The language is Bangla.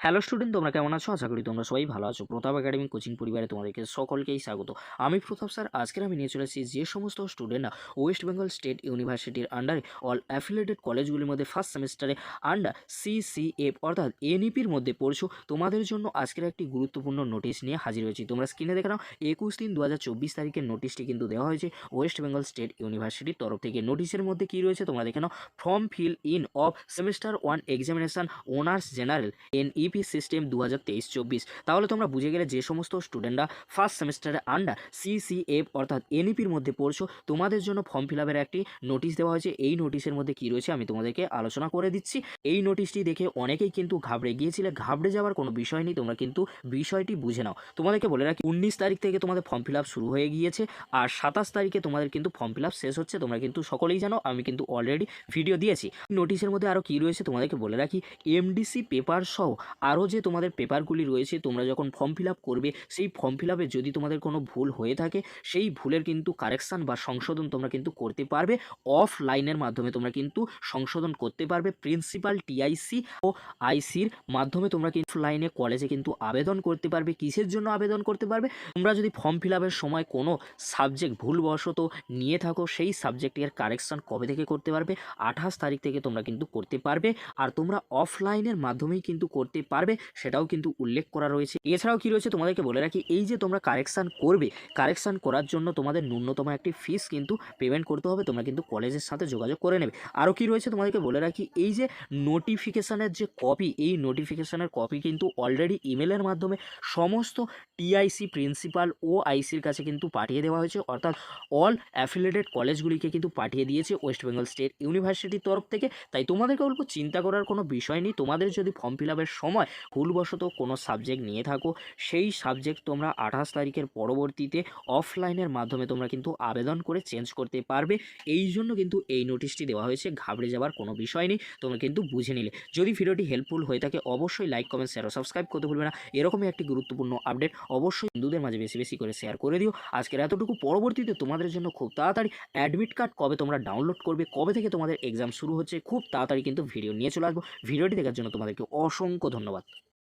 হ্যালো স্টুডেন্ট, তোমরা কেমন আছো? আশা করি তোমরা সবাই ভালো আছো। প্রতাপ একাডেমি কোচিং পরিবারে তোমাদেরকে সকলকেই স্বাগত। আমি প্রতাপ স্যার। আজকের আমি নিয়ে চলেছি যে সমস্ত স্টুডেন্টরা ওয়েস্ট বেঙ্গল স্টেট ইউনিভার্সিটির আন্ডারে অল অ্যাফিলিয়েটেড কলেজগুলির মধ্যে ফার্স্ট সেমিস্টারে আন্ডার সিসিএফ অর্থাৎ এনইপির মধ্যে পড়ছো, তোমাদের জন্য আজকের একটি গুরুত্বপূর্ণ নোটিশ নিয়ে হাজির হয়েছি। তোমরা স্ক্রিনে দেখে নাও 21/3/2024 তারিখের নোটিশটি কিন্তু দেওয়া হয়েছে ওয়েস্ট বেঙ্গল স্টেট ইউনিভার্সিটির তরফ থেকে। নোটিশের মধ্যে কী রয়েছে তোমরা দেখে নাও। Form fill in of semester 1 examination honours general NEP system 2023-24। তাহলে তোমরা বুঝে গেলে যে সমস্ত স্টুডেন্টরা ফার্স্ট সেমিস্টারে আন্ডার সিসিএফ অর্থাৎ এনইপির মধ্যে পড়ছো, তোমাদের জন্য ফর্ম ফিল আপের একটি নোটিশ দেওয়া হয়েছে। এই নোটিশের মধ্যে কী রয়েছে আমি তোমাদেরকে আলোচনা করে দিচ্ছি। এই নোটিশটি দেখে অনেকেই কিন্তু ঘাবড়ে গিয়েছিলে। ঘাবড়ে যাওয়ার কোনো বিষয় নেই, তোমরা কিন্তু বিষয়টি বুঝে নাও। তোমাদেরকে বলে রাখি 19 তারিখ থেকে তোমাদের ফর্ম ফিল আপ শুরু হয়ে গিয়েছে, আর 27 তারিখে তোমাদের কিন্তু ফর্ম ফিল আপ শেষ হচ্ছে। তোমরা কিন্তু সকলেই জানো, আমি কিন্তু অলরেডি ভিডিও দিয়েছি। নোটিশের মধ্যে আরও কী রয়েছে তোমাদেরকে বলে রাখি। এমডিসি পেপার সহ আরও যে তোমাদের পেপারগুলি রয়েছে, তোমরা যখন ফর্ম ফিল আপ করবে সেই ফর্ম ফিল আপে যদি তোমাদের কোনো ভুল হয়ে থাকে, সেই ভুলের কিন্তু কারেকশান বা সংশোধন তোমরা কিন্তু করতে পারবে। অফলাইনের মাধ্যমে তোমরা কিন্তু সংশোধন করতে পারবে। প্রিন্সিপাল টিআইসি ও আইসির মাধ্যমে তোমরা কিন্তু অফলাইনে কলেজে কিন্তু আবেদন করতে পারবে। কিসের জন্য আবেদন করতে পারবে? তোমরা যদি ফর্ম ফিল আপের সময় কোনো সাবজেক্ট ভুলবশত নিয়ে থাকো, সেই সাবজেক্টের কারেকশান কবে থেকে করতে পারবে? 28 তারিখ থেকে তোমরা কিন্তু করতে পারবে। আর তোমরা অফলাইনের মাধ্যমেই কিন্তু করতে পারবে, সেটাও কিন্তু উল্লেখ করা রয়েছে। এছাড়াও কি রয়েছে তোমাদেরকে বলে রাখি, এই যে তোমরা কারেকশান করবে, কারেকশান করার জন্য তোমাদের ন্যূনতম একটি ফিস কিন্তু পেমেন্ট করতে হবে। তোমরা কিন্তু কলেজের সাথে যোগাযোগ করে নেবে। আরও কি রয়েছে তোমাদেরকে বলে রাখি, এই যে নোটিফিকেশানের যে কপি, এই নোটিফিকেশানের কপি কিন্তু অলরেডি ইমেলের মাধ্যমে সমস্ত টিআইসি প্রিন্সিপাল ও আইসির কাছে কিন্তু পাঠিয়ে দেওয়া হয়েছে। অর্থাৎ অল অ্যাফিলিয়েটেড কলেজগুলিকে কিন্তু পাঠিয়ে দিয়েছে ওয়েস্ট বেঙ্গল স্টেট ইউনিভার্সিটির তরফ থেকে। তাই তোমাদেরকে বলবো, চিন্তা করার কোনো বিষয় নেই। তোমাদের যদি ফর্ম ফিল আপের সময় ভুলবশত কোনো সাবজেক্ট নিয়ে থাকো, সেই সাবজেক্ট তোমরা 28 তারিখের পরবর্তীতে অফলাইনের মাধ্যমে তোমরা কিন্তু আবেদন করে চেঞ্জ করতে পারবে। এই জন্য কিন্তু এই নোটিশটি দেওয়া হয়েছে। ঘাবড়ে যাওয়ার কোনো বিষয় নেই, তোমরা কিন্তু বুঝে নিলে। যদি ভিডিওটি হেল্পফুল হয়ে থাকে অবশ্যই লাইক, কমেন্ট, শেয়ার ও সাবস্ক্রাইব করতে ভুলবে না। এরকমই একটি গুরুত্বপূর্ণ আপডেট অবশ্যই বন্ধুদের মাঝে বেশি বেশি করে শেয়ার করে দিও। আজকের এতটুকু। পরবর্তীতে তোমাদের জন্য খুব তাড়াতাড়ি অ্যাডমিট কার্ড কবে তোমরা ডাউনলোড করবে, কবে থেকে তোমাদের এক্সাম শুরু হচ্ছে, খুব তাড়াতাড়ি কিন্তু ভিডিও নিয়ে চলে আসবো। ভিডিওটি দেখার জন্য তোমাদেরকে অসংখ্য ধন্যবাদ।